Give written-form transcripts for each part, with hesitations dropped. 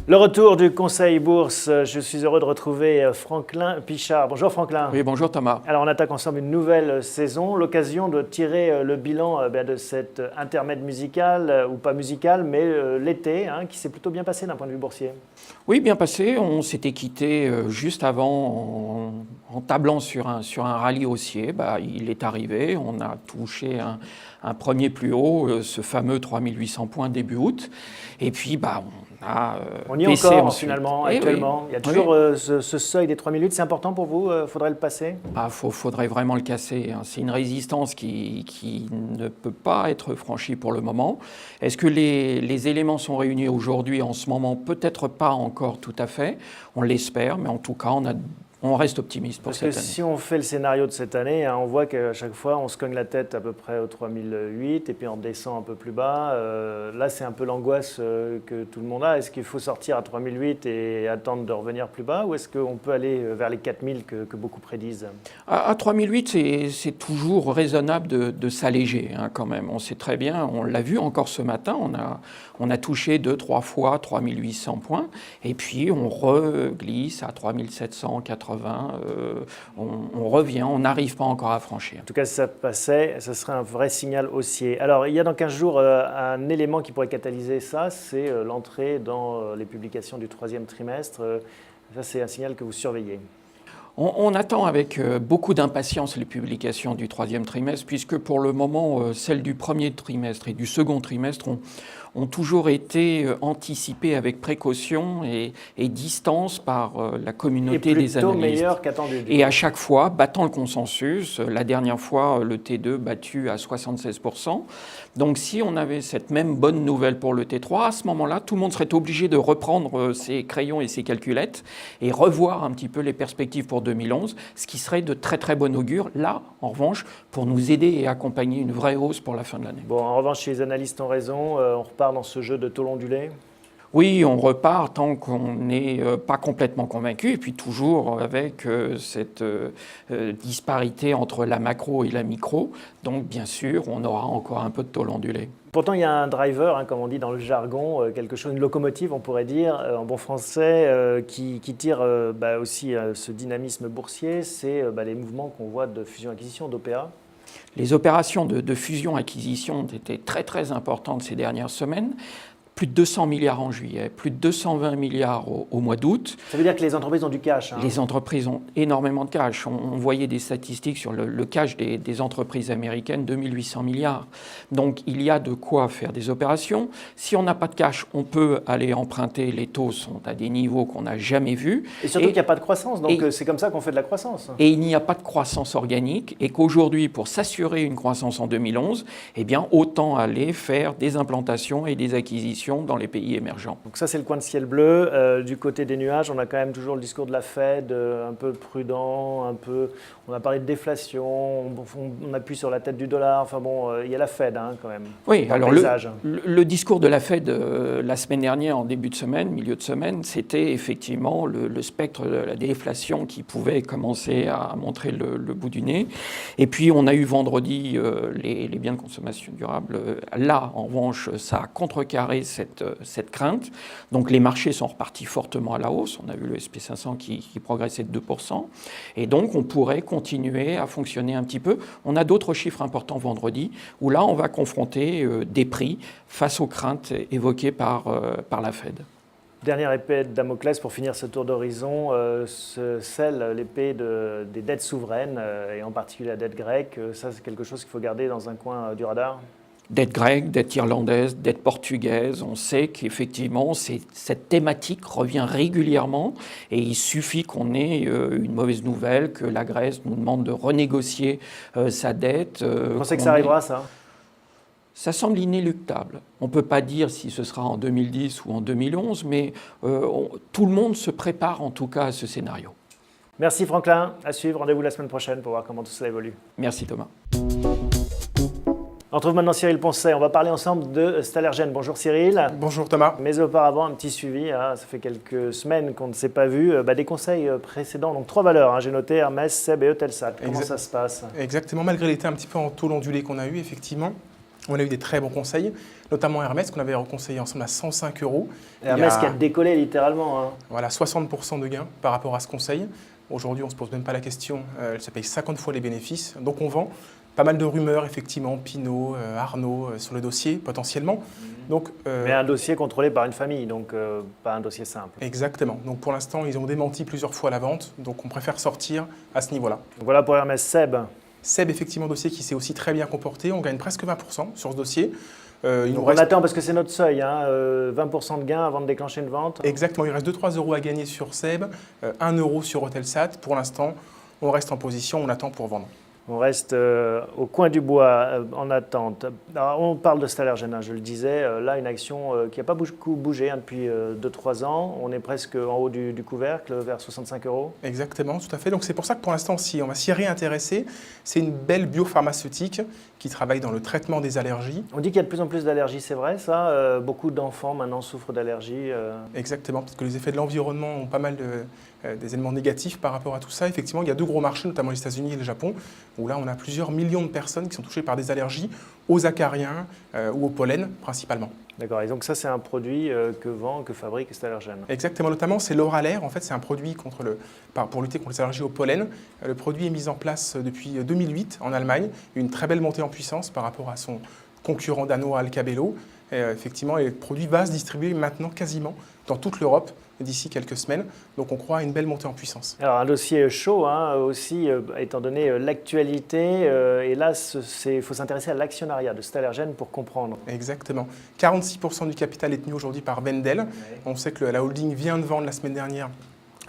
Le retour du Conseil Bourse, je suis heureux de retrouver Franklin Pichard. Bonjour Franklin. Oui, bonjour Thomas. Alors on attaque ensemble une nouvelle saison, l'occasion de tirer le bilan de cet intermède musical, ou pas musical, mais l'été, qui s'est plutôt bien passé d'un point de vue boursier. Oui, bien passé. On s'était quitté juste avant en tablant sur un rallye haussier. Il est arrivé, on a touché un premier plus haut, ce fameux 3800 points début août. Et puis, on y est baissé encore ensuite. finalement, actuellement. Il y a toujours ce seuil des 3 minutes. C'est important pour vous? Faudrait le passer? Faudrait vraiment le casser. C'est une résistance qui ne peut pas être franchie pour le moment. Est-ce que les éléments sont réunis aujourd'hui, en ce moment? Peut-être pas encore tout à fait. On l'espère, mais en tout cas, on reste optimiste pour cette année. Parce que si on fait le scénario de cette année, on voit qu'à chaque fois, on se cogne la tête à peu près au 3008 et puis on descend un peu plus bas. Là, c'est un peu l'angoisse que tout le monde a. Est-ce qu'il faut sortir à 3008 et attendre de revenir plus bas, ou est-ce qu'on peut aller vers les 4000 que beaucoup prédisent? À 3008, c'est toujours raisonnable de s'alléger quand même. On sait très bien, on l'a vu encore ce matin, on a touché 2-3 fois 3800 points et puis on reglisse à 3780. On revient, on n'arrive pas encore à franchir. En tout cas, si ça passait, ce serait un vrai signal haussier. Alors, il y a dans 15 jours un élément qui pourrait catalyser ça, c'est l'entrée dans les publications du troisième trimestre. Ça, c'est un signal que vous surveillez. On attend avec beaucoup d'impatience les publications du troisième trimestre, puisque pour le moment, celles du premier trimestre et du second trimestre ont toujours été anticipées avec précaution et distance par la communauté des analystes. Et plutôt meilleur qu'attendu. Et à chaque fois, battant le consensus, la dernière fois, le T2 battu à 76%. Donc si on avait cette même bonne nouvelle pour le T3, à ce moment-là, tout le monde serait obligé de reprendre ses crayons et ses calculettes et revoir un petit peu les perspectives pour 2011, ce qui serait de très très bon augure, là, en revanche, pour nous aider et accompagner une vraie hausse pour la fin de l'année. Bon, en revanche, les analystes ont raison, on repart dans ce jeu de taux ondulé. Oui, on repart tant qu'on n'est pas complètement convaincu, et puis toujours avec cette disparité entre la macro et la micro. Donc, bien sûr, on aura encore un peu de taux ondulé. Pourtant, il y a un driver, comme on dit dans le jargon, quelque chose, une locomotive, on pourrait dire, en bon français, qui tire aussi ce dynamisme boursier, c'est les mouvements qu'on voit de fusion-acquisition, d'OPA. Les opérations de fusion-acquisition ont été très très importantes ces dernières semaines. Plus de 200 milliards en juillet, plus de 220 milliards au mois d'août. Ça veut dire que les entreprises ont du cash. Les entreprises ont énormément de cash. On voyait des statistiques sur le cash des entreprises américaines, 2800 milliards. Donc il y a de quoi faire des opérations. Si on n'a pas de cash, on peut aller emprunter. Les taux sont à des niveaux qu'on n'a jamais vus. Et surtout qu'il n'y a pas de croissance, donc c'est comme ça qu'on fait de la croissance. Et il n'y a pas de croissance organique, et qu'aujourd'hui, pour s'assurer une croissance en 2011, autant aller faire des implantations et des acquisitions dans les pays émergents. Donc ça, c'est le coin de ciel bleu. Du côté des nuages, on a quand même toujours le discours de la Fed, un peu prudent, on a parlé de déflation, on appuie sur la tête du dollar. Enfin bon, il y a la Fed quand même. Oui, alors le discours de la Fed la semaine dernière, en début de semaine, milieu de semaine, c'était effectivement le spectre de la déflation qui pouvait commencer à montrer le bout du nez. Et puis on a eu vendredi les biens de consommation durable. Là, en revanche, ça a contrecarré cette crainte. Donc les marchés sont repartis fortement à la hausse. On a vu le SP500 qui progressait de 2%. Et donc on pourrait continuer à fonctionner un petit peu. On a d'autres chiffres importants vendredi, où là on va confronter des prix face aux craintes évoquées par la Fed. Dernière épée de Damoclès pour finir ce tour d'horizon, celle, l'épée des dettes souveraines, et en particulier la dette grecque. Ça, c'est quelque chose qu'il faut garder dans un coin du radar. Dette grecque, dette irlandaise, dette portugaise, on sait qu'effectivement cette thématique revient régulièrement et il suffit qu'on ait une mauvaise nouvelle, que la Grèce nous demande de renégocier sa dette. Vous pensez que ça arrivera, ça ? Ça semble inéluctable. On ne peut pas dire si ce sera en 2010 ou en 2011, mais tout le monde se prépare en tout cas à ce scénario. Merci Franklin, à suivre, rendez-vous la semaine prochaine pour voir comment tout cela évolue. Merci Thomas. On retrouve maintenant Cyril Poncet. On va parler ensemble de Stalergen. Bonjour Cyril. Bonjour Thomas. Mais auparavant, un petit suivi. Ça fait quelques semaines qu'on ne s'est pas vu. Des conseils précédents. Donc 3 valeurs. J'ai noté Hermès, Seb et Eutelsat. Comment ça se passe? Exactement. Malgré l'été un petit peu en taux ondulé qu'on a eu, effectivement, on a eu des très bons conseils, notamment Hermès qu'on avait conseillé ensemble à 105 €. Hermès qui a décollé littéralement. Voilà, 60% de gains par rapport à ce conseil. Aujourd'hui, on ne se pose même pas la question. Ça paye 50 fois les bénéfices. Donc on vend. Pas mal de rumeurs, effectivement, Pinot, Arnaud sur le dossier, potentiellement. Donc, mais un dossier contrôlé par une famille, donc pas un dossier simple. Exactement. Donc pour l'instant, ils ont démenti plusieurs fois la vente, donc on préfère sortir à ce niveau-là. Voilà pour Hermès. Seb. Seb, effectivement, dossier qui s'est aussi très bien comporté. On gagne presque 20% sur ce dossier. On attend parce que c'est notre seuil, 20% de gain avant de déclencher une vente. Exactement, il reste 2-3 € à gagner sur Seb, 1 € sur Eutelsat. Pour l'instant, on reste en position, on attend pour vendre. On reste au coin du bois en attente. Alors, on parle de Stalergen, je le disais. Là, une action qui n'a pas beaucoup bougé depuis 2-3 ans. On est presque en haut du couvercle, vers 65 €. Exactement, tout à fait. Donc c'est pour ça que pour l'instant, on va s'y réintéresser. C'est une belle biopharmaceutique qui travaille dans le traitement des allergies. On dit qu'il y a de plus en plus d'allergies, c'est vrai ça? Beaucoup d'enfants maintenant souffrent d'allergies. Exactement, parce que les effets de l'environnement ont pas mal des éléments négatifs par rapport à tout ça. Effectivement, il y a 2 gros marchés, notamment les États-Unis et le Japon, où là, on a plusieurs millions de personnes qui sont touchées par des allergies aux acariens ou au pollen principalement. D'accord, et donc ça, c'est un produit que fabrique Stalergen. Exactement, notamment, c'est l'Oralair. En fait, c'est un produit pour lutter contre les allergies au pollen. Le produit est mis en place depuis 2008 en Allemagne. Une très belle montée en puissance par rapport à son concurrent danois Alcabello. Effectivement, et le produit va se distribuer maintenant quasiment dans toute l'Europe d'ici quelques semaines. Donc on croit à une belle montée en puissance. Alors un dossier chaud aussi, étant donné l'actualité. Et là, il faut s'intéresser à l'actionnariat de Stalergen pour comprendre. Exactement. 46% du capital est tenu aujourd'hui par Wendel. Ouais. On sait que la holding vient de vendre la semaine dernière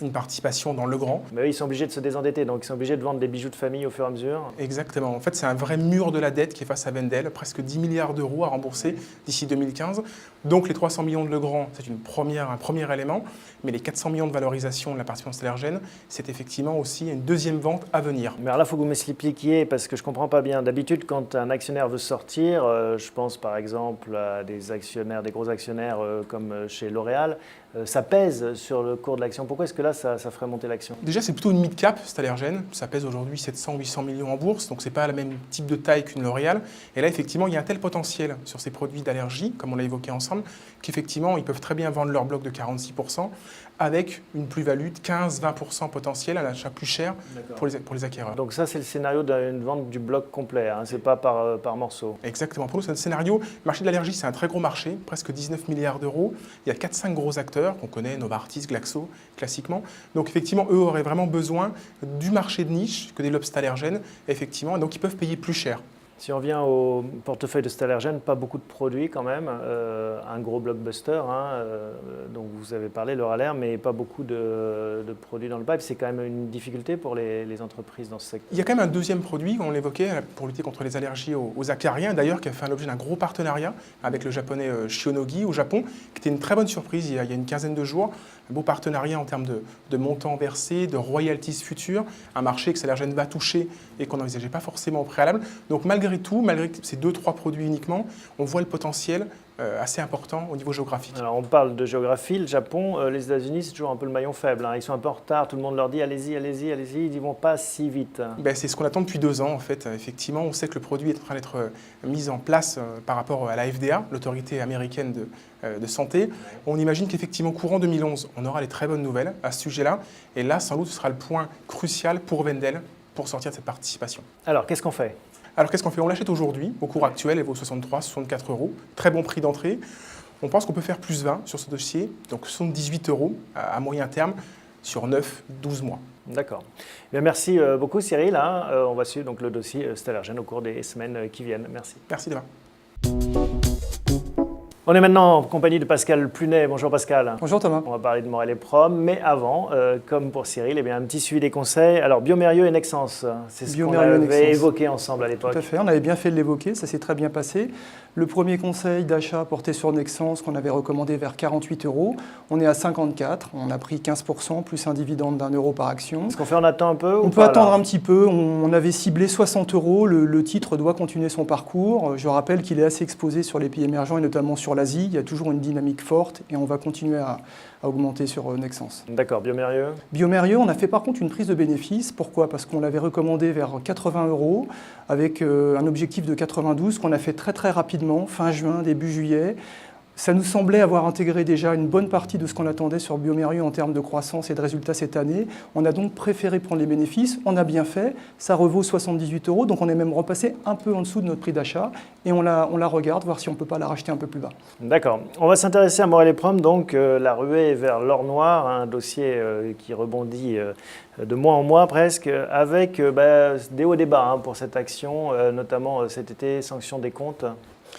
une participation dans Legrand. Mais eux, ils sont obligés de se désendetter, donc ils sont obligés de vendre des bijoux de famille au fur et à mesure. Exactement. En fait, c'est un vrai mur de la dette qui est face à Wendel, presque 10 milliards € à rembourser d'ici 2015. Donc les 300 millions de Legrand, c'est un premier élément, mais les 400 millions de valorisation de la participation Stalergen, c'est effectivement aussi une deuxième vente à venir. Mais alors là, il faut que vous m'expliquiez, parce que je ne comprends pas bien. D'habitude, quand un actionnaire veut sortir, je pense par exemple à des gros actionnaires comme chez L'Oréal, ça pèse sur le cours de l'action. Pourquoi est-ce que là, ça ferait monter l'action? Déjà, c'est plutôt une mid-cap, Stalergen. Ça pèse aujourd'hui 700-800 millions en bourse, donc ce n'est pas le même type de taille qu'une L'Oréal. Et là, effectivement, il y a un tel potentiel sur ces produits d'allergie, comme on l'a évoqué ensemble, qu'effectivement, ils peuvent très bien vendre leur bloc de 46% avec une plus-value de 15-20% potentiel à l'achat plus cher pour les acquéreurs. Donc ça, c'est le scénario d'une vente du bloc complet, ce n'est pas par morceau. Exactement. Pour nous, c'est un scénario. Le marché de l'allergie, c'est un très gros marché, presque 19 milliards €. Il y a 4-5 gros acteurs qu'on connaît, Novartis, Glaxo, classiquement. Donc effectivement, eux auraient vraiment besoin du marché de niche que développe Stalergen, effectivement, et donc ils peuvent payer plus cher. Si on vient au portefeuille de Stalergen, pas beaucoup de produits quand même, un gros blockbuster dont vous avez parlé, L'Oréal, mais pas beaucoup de produits dans le pipe. C'est quand même une difficulté pour les entreprises dans ce secteur. Il y a quand même un deuxième produit, on l'évoquait, pour lutter contre les allergies aux acariens, d'ailleurs, qui a fait l'objet d'un gros partenariat avec le japonais Shionogi au Japon, qui était une très bonne surprise il y a une quinzaine de jours. Un beau partenariat en termes de montants versés, de royalties futures, un marché que Stalergen va toucher et qu'on n'envisageait pas forcément au préalable. Donc malgré ces 2-3 produits uniquement, on voit le potentiel assez important au niveau géographique. Alors on parle de géographie, le Japon, les États-Unis, c'est toujours un peu le maillon faible. Ils sont un peu en retard, tout le monde leur dit allez-y, allez-y, allez-y, ils n'y vont pas si vite. C'est ce qu'on attend depuis 2 ans en fait. Effectivement, on sait que le produit est en train d'être mis en place par rapport à la FDA, l'autorité américaine de santé. On imagine qu'effectivement, courant 2011, on aura les très bonnes nouvelles à ce sujet-là. Et là, sans doute, ce sera le point crucial pour Wendel pour sortir de cette participation. Alors, qu'est-ce qu'on fait ? Alors qu'est-ce qu'on fait? On l'achète aujourd'hui, au cours actuel, elle vaut 63-64 €. Très bon prix d'entrée. On pense qu'on peut faire plus 20 sur ce dossier, donc 78 € à moyen terme sur 9-12 mois. D'accord. Bien, merci beaucoup Cyril. On va suivre donc, le dossier Stalergen au cours des semaines qui viennent. Merci. Merci Thomas. On est maintenant en compagnie de Pascal Plunet. Bonjour Pascal. Bonjour Thomas. On va parler de Morel et Prom, mais avant, comme pour Cyril, eh bien, un petit suivi des conseils. Alors bioMérieux et Nexence, c'est ce qu'on avait évoqué ensemble à l'époque. Tout à fait, on avait bien fait de l'évoquer, ça s'est très bien passé. Le premier conseil d'achat porté sur Nexence qu'on avait recommandé vers 48 €. On est à 54, on a pris 15% plus un dividende d'1 € par action. Est-ce qu'on fait, on attend un peu? On peut attendre un petit peu, on avait ciblé 60 €, le titre doit continuer son parcours. Je rappelle qu'il est assez exposé sur les pays émergents et notamment sur l'Asie. Il y a toujours une dynamique forte et on va continuer à augmenter sur Nexence. D'accord, bioMérieux. bioMérieux, on a fait par contre une prise de bénéfice. Pourquoi? Parce qu'on l'avait recommandé vers 80 € avec un objectif de 92 qu'on a fait très très rapidement, fin juin, début juillet. Ça nous semblait avoir intégré déjà une bonne partie de ce qu'on attendait sur bioMérieux en termes de croissance et de résultats cette année. On a donc préféré prendre les bénéfices. On a bien fait. Ça revaut 78 €. Donc on est même repassé un peu en dessous de notre prix d'achat. Et on la regarde, voir si on ne peut pas la racheter un peu plus bas. D'accord. On va s'intéresser à Morel et Prom, donc la ruée vers l'or noir, un dossier qui rebondit de mois en mois presque, avec des hauts et des bas pour cette action, notamment cet été, sanction des comptes.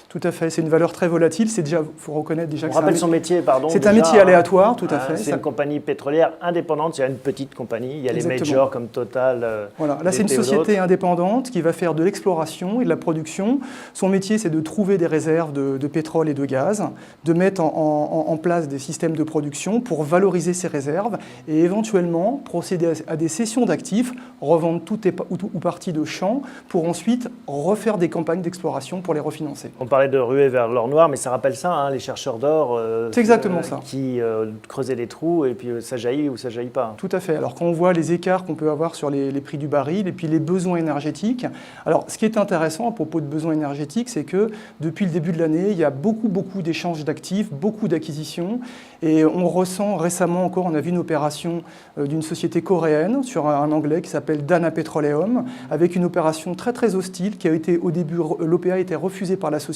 Tout à fait, c'est une valeur très volatile. C'est déjà, faut reconnaître déjà que rappelle son métier, pardon. C'est un métier aléatoire, tout à fait. C'est une compagnie pétrolière indépendante. Il y a une petite compagnie. Il y a les majors comme Total. Voilà, là c'est une société indépendante qui va faire de l'exploration et de la production. Son métier, c'est de trouver des réserves de pétrole et de gaz, de mettre en place des systèmes de production pour valoriser ces réserves et éventuellement procéder à des cessions d'actifs, revendre tout ou partie de champs pour ensuite refaire des campagnes d'exploration pour les refinancer. On parlait de ruée vers l'or noir, mais ça rappelle ça, les chercheurs d'or c'est exactement ça. Qui creusaient des trous et puis ça jaillit ou ça jaillit pas. Tout à fait. Alors quand on voit les écarts qu'on peut avoir sur les prix du baril et puis les besoins énergétiques, alors ce qui est intéressant à propos de besoins énergétiques, c'est que depuis le début de l'année, il y a beaucoup d'échanges d'actifs, beaucoup d'acquisitions et on ressent récemment encore, on a vu une opération d'une société coréenne sur un anglais qui s'appelle Dana Petroleum avec une opération très très hostile qui a été au début, l'OPA a été refusée par la société.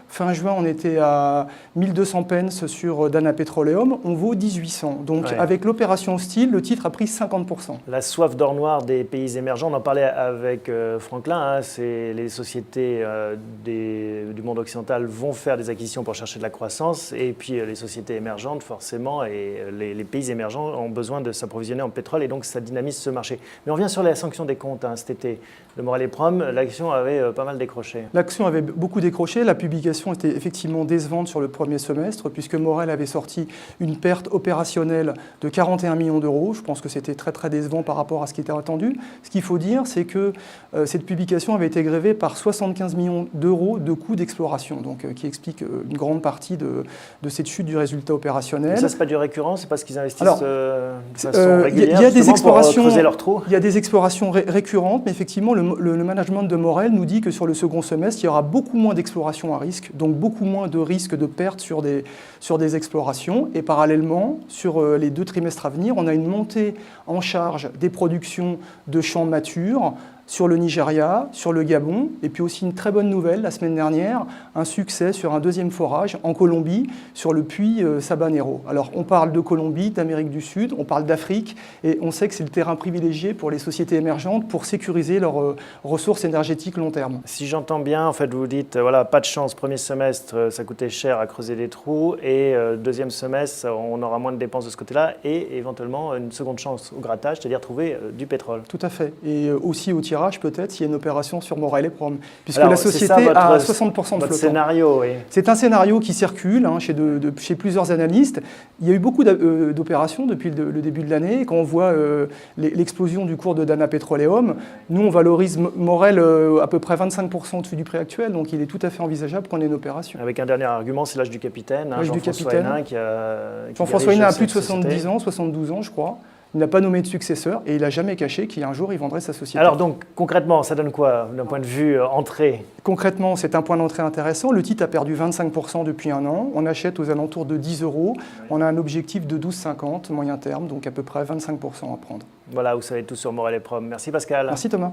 Fin juin, on était à 1200 pence sur Dana Petroleum, on vaut 1800. Donc avec l'opération hostile, le titre a pris 50%. La soif d'or noir des pays émergents, on en parlait avec Franklin, c'est les sociétés du monde occidental vont faire des acquisitions pour chercher de la croissance et puis les sociétés émergentes forcément et les pays émergents ont besoin de s'approvisionner en pétrole et donc ça dynamise ce marché. Mais on revient sur la sanction des comptes cet été de Morel et Prom, l'action avait pas mal décroché. L'action avait beaucoup décroché, la publication était effectivement décevante sur le premier semestre puisque Morel avait sorti une perte opérationnelle de 41 millions d'euros. Je pense que c'était très très décevant par rapport à ce qui était attendu. Ce qu'il faut dire, c'est que cette publication avait été grévée par 75 millions d'euros de coûts d'exploration, donc qui explique une grande partie de cette chute du résultat opérationnel. Mais ça, c'est pas du récurrent, c'est parce qu'ils investissent de façon régulière il y a des explorations, pour creuser leurs trous. Il y a des explorations récurrentes, mais effectivement, le management de Morel nous dit que sur le second semestre, il y aura beaucoup moins d'exploration à risque, donc beaucoup moins de risques de perte sur des explorations. Et parallèlement, sur les 2 trimestres à venir, on a une montée en charge des productions de champs matures sur le Nigeria, sur le Gabon, et puis aussi une très bonne nouvelle la semaine dernière, un succès sur un deuxième forage en Colombie, sur le puits Sabanero. Alors on parle de Colombie, d'Amérique du Sud, on parle d'Afrique, et on sait que c'est le terrain privilégié pour les sociétés émergentes pour sécuriser leurs ressources énergétiques long terme. Si j'entends bien, en fait, vous dites, voilà, pas de chance, premier semestre, ça coûtait cher à creuser des trous, et deuxième semestre, on aura moins de dépenses de ce côté-là, et éventuellement une seconde chance au grattage, c'est-à-dire trouver du pétrole. Tout à fait, et aussi au tirage peut-être s'il y a une opération sur Morel et Prom, puisque alors, la société a 60% de flottant. Scénario, oui. C'est un scénario qui circule chez plusieurs analystes. Il y a eu beaucoup d'opérations depuis le début de l'année. Quand on voit l'explosion du cours de Dana Petroleum, nous on valorise Morel à peu près 25% au-dessus du prix actuel, donc il est tout à fait envisageable qu'on ait une opération. Avec un dernier argument, c'est l'âge du capitaine, Jean-François Hénin Jean-François Hénin a plus de 70 ans, 72 ans je crois. Il n'a pas nommé de successeur et il n'a jamais caché qu'un jour il vendrait sa société. Alors donc concrètement, ça donne quoi d'un point de vue entrée? Concrètement, c'est un point d'entrée intéressant. Le titre a perdu 25% depuis un an. On achète aux alentours de 10 €. On a un objectif de 12,50 moyen terme, donc à peu près 25% à prendre. Voilà, vous savez tout sur Morel et Prom. Merci Pascal. Merci Thomas.